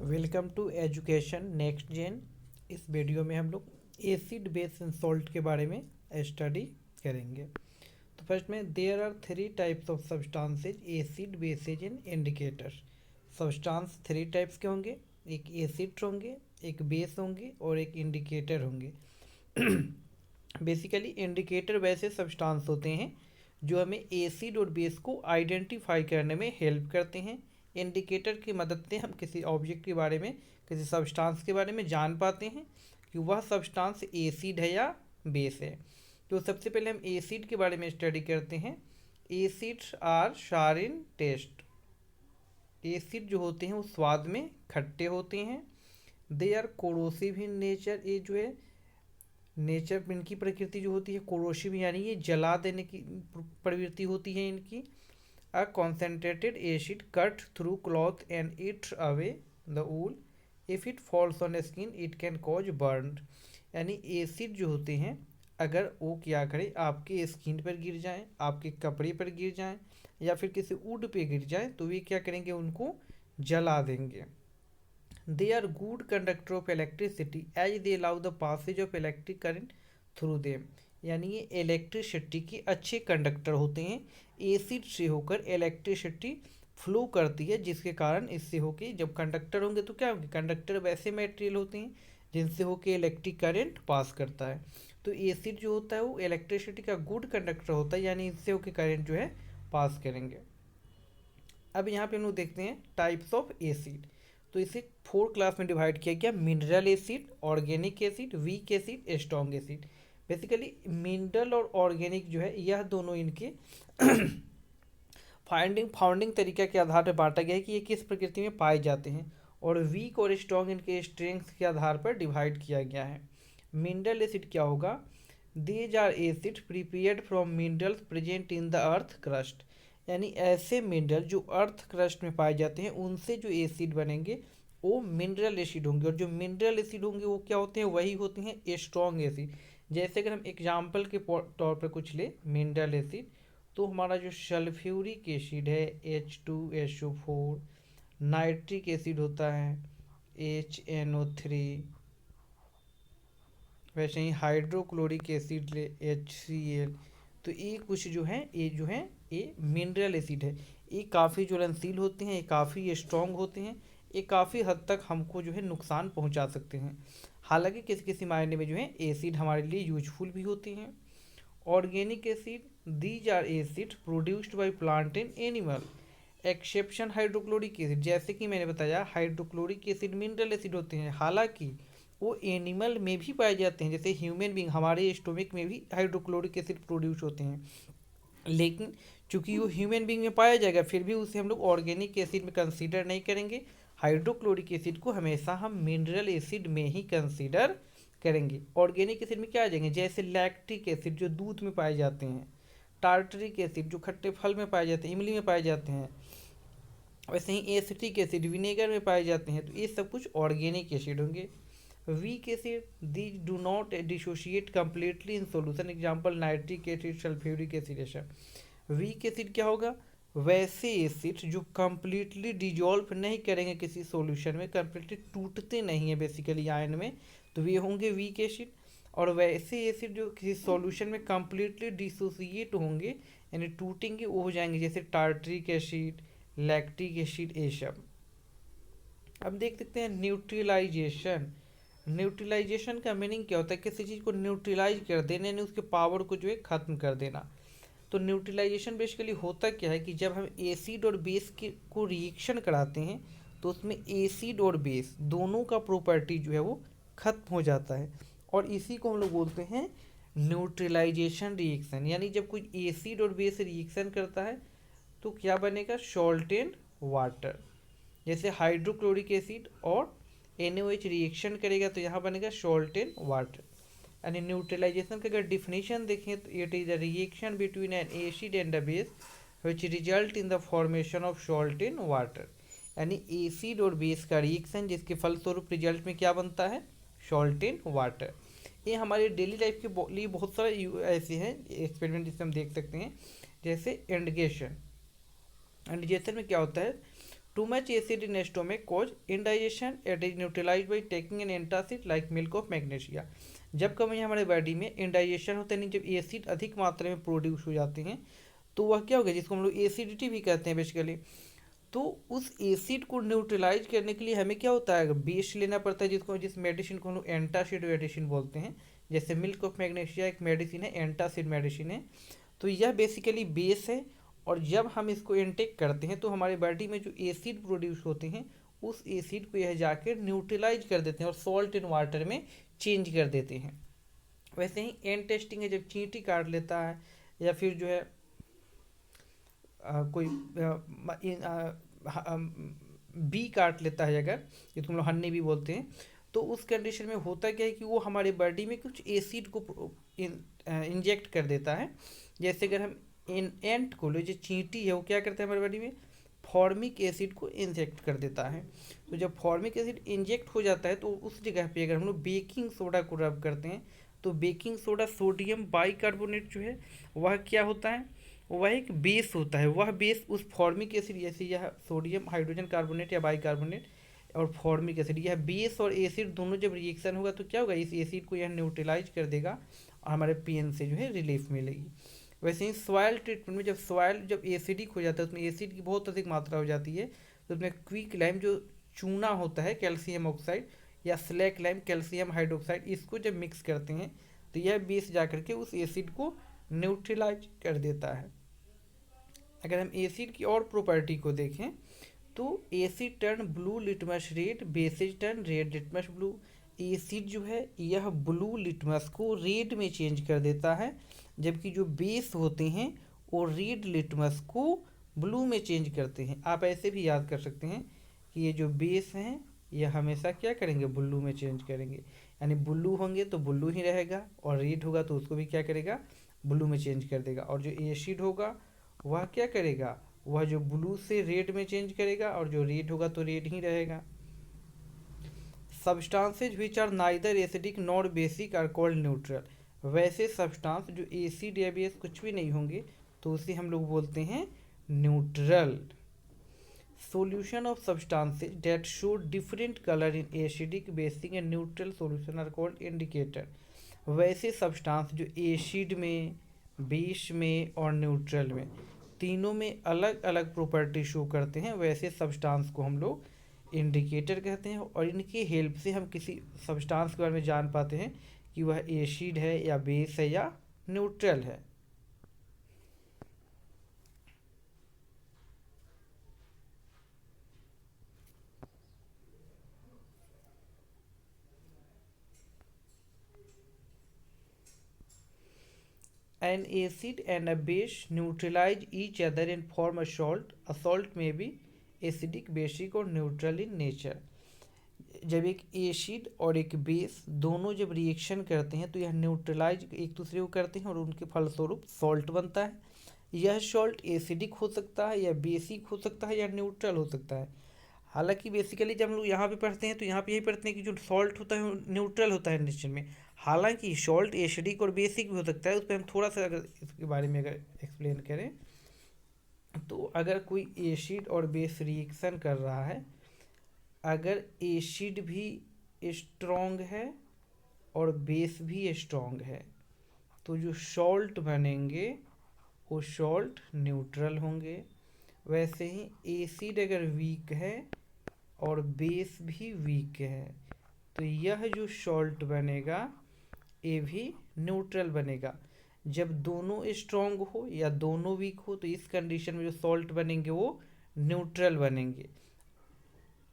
Welcome to education next gen. इस video में हम लोग एसिड बेस एंड सॉल्ट के बारे में स्टडी करेंगे। तो फर्स्ट में there are three types of substances, acid, bases and indicators. Substance three types के होंगे, एक एसिड होंगे, एक बेस होंगे और एक इंडिकेटर होंगे। बेसिकली इंडिकेटर वैसे सब्सटेंस होते हैं जो हमें एसिड और बेस को आइडेंटिफाई करने में हेल्प करते हैं। इंडिकेटर की मदद से हम किसी ऑब्जेक्ट के बारे में, किसी सब्सटेंस के बारे में जान पाते हैं कि वह सब्सटेंस एसिड है या बेस है। तो सबसे पहले हम एसिड के बारे में स्टडी करते हैं। एसिड्स आर शार इन टेस्ट। एसिड जो होते हैं वो स्वाद में खट्टे होते हैं। They are corrosive in nature. ये जो है नेचर, इनकी प्रकृति जो होती है कोरोसिव, यानी ये जला देने की प्रवृत्ति होती है इनकी। A concentrated acid cut through cloth and eats away the wool. If it falls on skin, it can cause burn. यानी एसिड जो होते हैं अगर वो क्या करें, आपके स्किन पर गिर जाएं, आपके कपड़े पर गिर जाएं या फिर किसी वुड पे गिर जाएं तो वे क्या करेंगे, उनको जला देंगे। They are good conductor of electricity as they allow the passage of electric current through them. यानी ये इलेक्ट्रिसिटी के अच्छे कंडक्टर होते हैं। एसिड से होकर इलेक्ट्रिसिटी फ्लो करती है, जिसके कारण इससे होके जब कंडक्टर होंगे तो क्या होंगे, कंडक्टर वैसे मटेरियल होते हैं जिनसे होके इलेक्ट्रिक करंट पास करता है। तो एसिड जो होता है वो इलेक्ट्रिसिटी का गुड कंडक्टर होता है, यानी इससे होके करंट जो है पास करेंगे। अब यहाँ पे हम लोग देखते हैं टाइप्स ऑफ एसिड। तो इसे 4 क्लास में डिवाइड किया गया, mineral acid, organic acid, weak acid, strong acid. Basically mineral और ऑर्गेनिक जो है यह दोनों इनके फाउंडिंग तरीका के आधार पर बांटा गया है कि ये किस प्रकृति में पाए जाते हैं, और वीक और स्ट्रॉन्ग इनके स्ट्रेंथ के आधार पर डिवाइड किया गया है। मिनरल एसिड क्या होगा, these are acid prepared from minerals present in the earth crust. यानी ऐसे मिनरल जो अर्थ क्रस्ट में पाए जाते हैं उनसे जो एसिड बनेंगे वो मिनरल एसिड होंगे, और जो मिनरल एसिड होंगे वो क्या होते हैं, वही होते हैं स्ट्रॉन्ग एसिड। जैसे अगर हम एग्जाम्पल के तौर पर कुछ ले मिनरल एसिड, तो हमारा जो सल्फ्यूरिक एसिड है H2SO4, नाइट्रिक एसिड होता है HNO3, वैसे ही हाइड्रोक्लोरिक एसिड ले HCl। तो ये कुछ जो है ये मिनरल एसिड है। ये काफ़ी ज्वलनशील होते हैं, ये काफ़ी स्ट्रॉन्ग होते हैं, ये काफ़ी हद तक हमको जो है नुकसान पहुंचा सकते हैं। हालांकि किसी किसी मायने में जो है एसिड हमारे लिए यूजफुल भी होती हैं। Organic acid, these are acid produced by plant and animal, exception hydrochloric acid. जैसे कि मैंने बताया हाइड्रोक्लोरिक एसिड मिनरल एसिड होते हैं, हालांकि वो एनिमल में भी पाए जाते हैं, जैसे ह्यूमन बींग हमारे स्टोमिक में भी हाइड्रोक्लोरिक एसिड प्रोड्यूस होते हैं। लेकिन चूंकि वो ह्यूमन बींग में पाया जाएगा फिर भी उसे हम लोग ऑर्गेनिक एसिड में कंसीडर नहीं करेंगे। हाइड्रोक्लोरिक एसिड को हमेशा हम मिनरल एसिड में ही कंसीडर करेंगे। ऑर्गेनिक एसिड में क्या आ जाएंगे, जैसे लैक्टिक एसिड जो दूध में पाए जाते हैं, टार्टरिक एसिड जो खट्टे फल में पाए जाते हैं, इमली में पाए जाते हैं, वैसे ही एसिटिक एसिड विनेगर में पाए जाते हैं। तो ये सब कुछ ऑर्गेनिक एसिड होंगे। Weak acid, these do not dissociate completely in solution, example nitric acid, sulphuric acid. ऐसा वीक एसिड क्या होगा, वैसे एसिड जो कम्प्लीटली डिजॉल्व नहीं करेंगे किसी सॉल्यूशन में, कम्प्लीटली टूटते नहीं है बेसिकली आयन में, तो वे होंगे वीक एसिड। और वैसे एसिड जो किसी सॉल्यूशन में कम्प्लीटली डिसोसिएट होंगे यानी टूटेंगे, वो हो जाएंगे जैसे टार्टरिक एसिड, लैक्टिक एसिड, ये सब। अब देख सकते हैं न्यूट्रलाइजेशन। न्यूट्रलाइजेशन का मीनिंग क्या होता है, किसी चीज़ को न्यूट्रलाइज कर देना यानी उसके पावर को जो है ख़त्म कर देना। तो न्यूट्रलाइजेशन बेसिकली होता क्या है कि जब हम एसिड और बेस के को रिएक्शन कराते हैं तो उसमें एसिड और बेस दोनों का प्रॉपर्टी जो है वो खत्म हो जाता है, और इसी को हम लोग बोलते हैं न्यूट्रलाइजेशन रिएक्शन। यानी जब कोई एसिड और बेस रिएक्शन करता है तो क्या बनेगा, सॉल्ट एंड वाटर। जैसे हाइड्रोक्लोरिक एसिड और NaOH रिएक्शन करेगा तो यहाँ बनेगा सॉल्ट एंड वाटर। यानी न्यूट्रलाइजेशन का अगर डिफिनेशन देखें तो it is a reaction between N acid and a base which result in the formation of salt in water. यानी एसिड और बेस का रिएक्शन जिसके फलस्वरूप रिजल्ट में क्या बनता है, सॉल्ट इन वाटर। ये हमारे डेली लाइफ के लिए बहुत सारे ऐसे हैं एक्सपेरिमेंट जिससे हम देख सकते हैं, जैसे इंडिकेशन। इंडिकेशन में क्या होता है, too much acid in stomach cause indigestion, it is neutralize by taking an antacid like milk of magnesia. जब कभी हमारे बॉडी में इंडाइजेशन होता है, नहीं जब एसिड अधिक मात्रा में प्रोड्यूस हो जाते हैं तो वह क्या होगा, जिसको हम लोग एसिडिटी भी कहते हैं बेसिकली। तो उस एसिड को न्यूट्रलाइज करने के लिए हमें क्या होता है, बेस लेना पड़ता है, जिस मेडिसिन को हम लोग एंटासिड मेडिसिन बोलते हैं। जैसे मिल्क ऑफ मैग्नीशिया एक मेडिसिन है, एंटासिड मेडिसिन है। तो यह बेसिकली बेस है, और जब हम इसको इनटेक करते हैं तो हमारे बॉडी में जो एसिड प्रोड्यूस होते हैं उस एसिड को यह जाकर न्यूट्रलाइज कर देते हैं और सॉल्ट इन वाटर में चेंज कर देते हैं। वैसे ही एंड टेस्टिंग है, जब चींटी काट लेता है या फिर जो है कोई बी काट लेता है, अगर जिसको हम लोग हन्नी भी बोलते हैं, तो उस कंडीशन में होता क्या है कि वो हमारे बॉडी में कुछ एसिड को इंजेक्ट कर देता है। जैसे अगर हम एंट को लो, जो चींटी है वो क्या करता है हमारे बॉडी में, फॉर्मिक एसिड को इंजेक्ट कर देता है। तो जब फॉर्मिक एसिड इंजेक्ट हो जाता है तो उस जगह पे अगर हम लोग बेकिंग सोडा को रब करते हैं तो बेकिंग सोडा सोडियम बाइकार्बोनेट जो है वह क्या होता है, वह एक बेस होता है। वह बेस उस फॉर्मिक एसिड, जैसे यह सोडियम हाइड्रोजन कार्बोनेट या बाइकार्बोनेट और फॉर्मिक एसिड, यह बेस और एसिड दोनों जब रिएक्शन होगा तो क्या होगा, इस एसिड को यह न्यूट्रलाइज कर देगा और हमारे पेन से जो है रिलीफ मिलेगी। वैसे ही सॉइल ट्रीटमेंट में जब सॉइल जब एसिडिक हो जाता है, उसमें एसिड की बहुत अधिक मात्रा हो जाती है, तो उसमें क्विक लाइम जो चूना होता है कैल्शियम ऑक्साइड या स्लैक लाइम कैल्शियम हाइड्रोक्साइड, इसको जब मिक्स करते हैं तो यह बेस जा करके उस एसिड को न्यूट्रलाइज कर देता है। अगर हम एसिड की और प्रॉपर्टी को देखें तो asset turn blue litmus red, basis turn red litmus blue. Acid जो है यह ब्लू लिटमस को रेड में चेंज कर देता है, जबकि जो बेस होते हैं वो रेड लिटमस को ब्लू में चेंज करते हैं। आप ऐसे भी याद कर सकते हैं कि ये जो बेस हैं यह हमेशा क्या करेंगे, ब्लू में चेंज करेंगे। यानी ब्लू होंगे तो ब्लू ही रहेगा, और रेड होगा तो उसको भी क्या करेगा, ब्लू में चेंज कर देगा। और जो एसिड होगा वह क्या करेगा, वह जो ब्लू से रेड में चेंज करेगा, और जो रेड होगा तो रेड ही रहेगा। Substances which are neither acidic nor basic are called neutral. वैसे सब्सटेंस जो एसिड या बेस कुछ भी नहीं होंगे तो उसे हम लोग बोलते हैं neutral. Solution of substances that show different colour in acidic, basic and neutral solution are called indicator. वैसे सब्सटेंस जो एसिड में, बेस में और न्यूट्रल में तीनों में अलग अलग प्रॉपर्टी शो करते हैं, वैसे सब्सटेंस को हम लोग इंडिकेटर कहते हैं। और इनकी हेल्प से हम किसी सब्सटेंस के बारे में जान पाते हैं कि वह एसिड है या बेस है या न्यूट्रल है। An acid and a base neutralize each other and form a salt. A salt may be acidic, basic और neutral in nature. जब एक एसिड और एक बेस दोनों जब रिएक्शन करते हैं तो यह न्यूट्रलाइज एक दूसरे को करते हैं और उनके फलस्वरूप सॉल्ट बनता है। यह सॉल्ट एसिडिक हो सकता है या बेसिक हो सकता है या न्यूट्रल हो सकता है। हालांकि बेसिकली जब हम लोग यहाँ पे पढ़ते हैं तो यहाँ पे यही पढ़ते हैं कि जो सॉल्ट होता है वो न्यूट्रल होता है नेचर में। हालांकि सॉल्ट एसिडिक और बेसिक भी हो सकता है, उस पर हम थोड़ा सा अगर इसके बारे में अगर एक्सप्लेन करें तो अगर कोई एसिड और बेस रिएक्शन कर रहा है, अगर एसिड भी स्ट्रॉन्ग है और बेस भी स्ट्रॉन्ग है तो जो सॉल्ट बनेंगे वो सॉल्ट न्यूट्रल होंगे। वैसे ही एसिड अगर वीक है और बेस भी वीक है तो यह जो सॉल्ट बनेगा ये भी न्यूट्रल बनेगा। जब दोनों स्ट्रॉन्ग हो या दोनों वीक हो तो इस कंडीशन में जो सॉल्ट बनेंगे वो न्यूट्रल बनेंगे।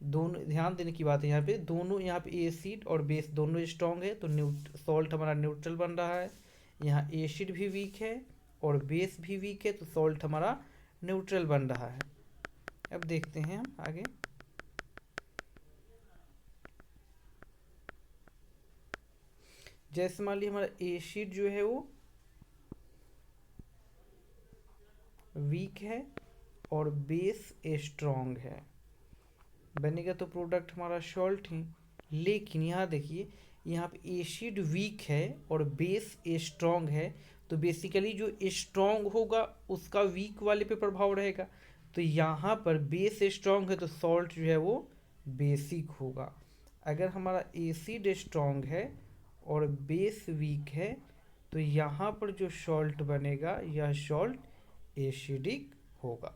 दोनों ध्यान देने की बात है यहाँ पे, दोनों यहाँ पे एसिड और बेस दोनों स्ट्रॉन्ग है तो सॉल्ट हमारा न्यूट्रल बन रहा है। यहाँ एसिड भी वीक है और बेस भी वीक है तो सॉल्ट हमारा न्यूट्रल बन रहा है। अब देखते हैं हम आगे। जैसे मान लीजिए हमारा एसिड जो है वो वीक है और बेस स्ट्रॉन्ग है, बनेगा तो प्रोडक्ट हमारा सॉल्ट ही। लेकिन यहाँ देखिए, यहाँ पे एसिड वीक है और बेस स्ट्रॉन्ग है तो बेसिकली जो स्ट्रॉन्ग होगा उसका वीक वाले पे प्रभाव रहेगा। तो यहाँ पर बेस स्ट्रॉन्ग है तो सॉल्ट जो है वो बेसिक होगा। अगर हमारा एसिड स्ट्रॉन्ग है और बेस वीक है तो यहाँ पर जो सॉल्ट बनेगा यह सॉल्ट एसिडिक होगा।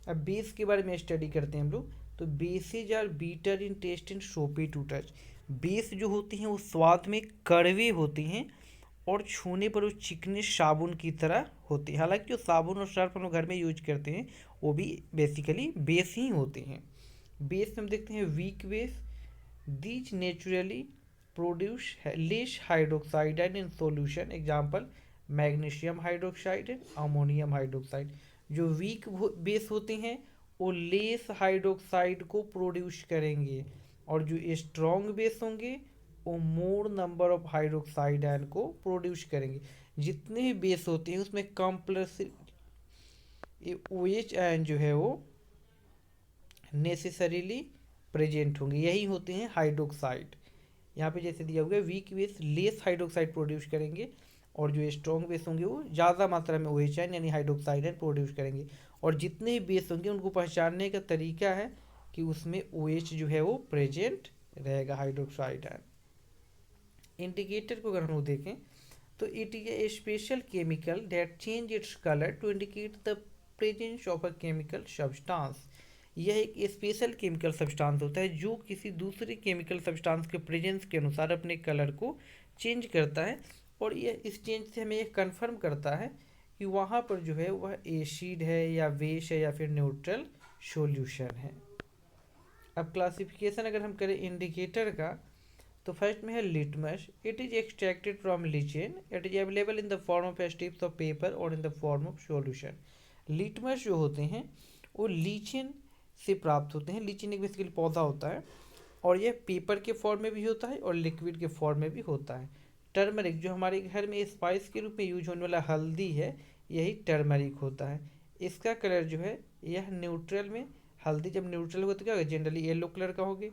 अब बेस के बारे में स्टडी करते हैं हम लोग। तो bases are bitter in taste and soapy to touch. Base जो होती हैं वो स्वाद में कड़वे होती हैं और छूने पर वो चिकने साबुन की तरह होती है। हालांकि जो साबुन और सर्फ हम लोग घर में यूज करते हैं वो भी बेसिकली बेस ही होते हैं। बेस में हम देखते हैं weak base, these naturally produce less hydroxide in solution. Example magnesium hydroxide and ammonium hydroxide. जो वीक बेस होते हैं वो लेस हाइड्रोक्साइड को प्रोड्यूस करेंगे और जो स्ट्रॉन्ग बेस होंगे वो मोर नंबर ऑफ हाइड्रोक्साइड आयन को प्रोड्यूस करेंगे। जितने भी बेस होते हैं उसमें कंपल्सरी OH आयन जो है वो नेसेसरीली प्रेजेंट होंगे, यही होते हैं हाइड्रोक्साइड। यहाँ पे जैसे दिया हुआ है weak base less hydroxide produce करेंगे और जो स्ट्रॉन्ग बेस होंगे वो ज़्यादा मात्रा में OH आयन यानी हाइड्रोक्साइड आयन प्रोड्यूस करेंगे। और जितने भी बेस होंगे उनको पहचानने का तरीका है कि उसमें OH जो है वो प्रेजेंट रहेगा, हाइड्रोक्साइड आयन। इंडिकेटर को अगर हम लोग देखें तो it is a special chemical that change its colour to indicate the presence of a chemical substance. यह एक स्पेशल केमिकल सब्सटेंस होता है जो किसी दूसरे केमिकल सब्सटेंस के प्रेजेंस के अनुसार अपने कलर को चेंज करता है और यह इस चेंज से हमें यह कंफर्म करता है कि वहाँ पर जो है वह एसिड है या बेस है या फिर न्यूट्रल सॉल्यूशन है। अब क्लासिफिकेशन अगर हम करें इंडिकेटर का तो फर्स्ट में है litmus. It is extracted from lichen. It is available in the form of strips of paper और in the form of solution. Litmus जो होते हैं वो लीचेन से प्राप्त होते हैं। लीचेन एक बेसिकली पौधा होता है और यह पेपर के फॉर्म में भी होता है और लिक्विड के फॉर्म में भी होता है। टर्मरिक जो हमारे घर में स्पाइस के रूप में यूज होने वाला हल्दी है यही टर्मरिक होता है। इसका कलर जो है यह न्यूट्रल में, हल्दी जब न्यूट्रल होता है क्या होगा जनरली येलो कलर का होगा।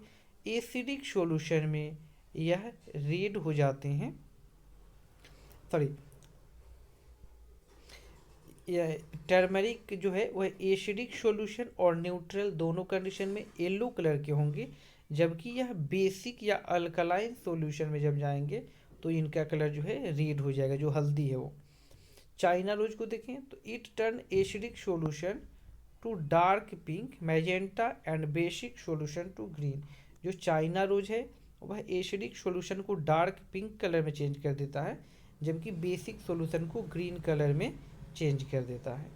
एसिडिक सॉल्यूशन में यह रेड हो जाते हैं, सॉरी यह टर्मरिक जो है वह एसिडिक सॉल्यूशन और न्यूट्रल दोनों कंडीशन में येलो कलर के होंगे, जबकि यह बेसिक या अल्कलाइन सॉल्यूशन में जब जाएंगे तो इनका कलर जो है रेड हो जाएगा, जो हल्दी है वो। चाइना रोज को देखें तो it turn acidic solution to dark pink magenta and basic solution to green. जो चाइना रोज है वह एसिडिक सॉल्यूशन को डार्क पिंक कलर में चेंज कर देता है जबकि बेसिक सॉल्यूशन को ग्रीन कलर में चेंज कर देता है।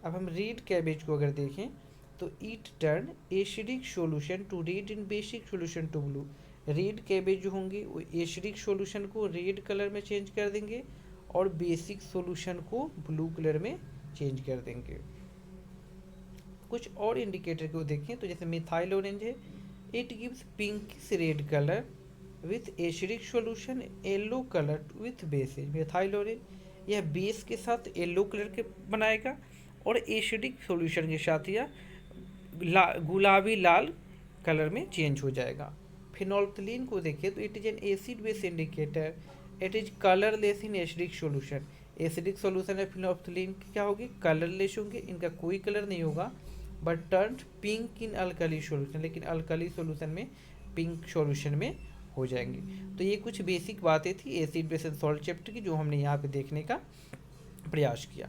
अब हम रेड कैबेज को अगर देखें तो it turn acidic solution to red in basic solution to blue. Red cabbage जो होंगे वो एसिडिक सॉल्यूशन को रेड कलर में चेंज कर देंगे और बेसिक सॉल्यूशन को ब्लू कलर में चेंज कर देंगे। कुछ और इंडिकेटर को देखें तो जैसे मिथाइल ऑरेंज है, it gives pinkish red colour with acidic solution yellow colour with bases. Methyl orange यह बेस के साथ येलो कलर के बनाएगा और एसिडिक सॉल्यूशन के साथ यह गुलाबी लाल कलर में चेंज हो जाएगा। फिनोल्फ्थलीन को देखें तो it is an acid base indicator. It is colourless in acidic solution. Acidic solution है फिनोल्फ्थलीन की क्या होगी, कलरलेस होंगे, इनका कोई कलर नहीं होगा, but turn pink in alkali solution, लेकिन अल्कली सॉल्यूशन में पिंक सॉल्यूशन में हो जाएंगे। तो ये कुछ बेसिक बातें थी acid base and salt chapter की जो हमने यहाँ पे देखने का प्रयास किया।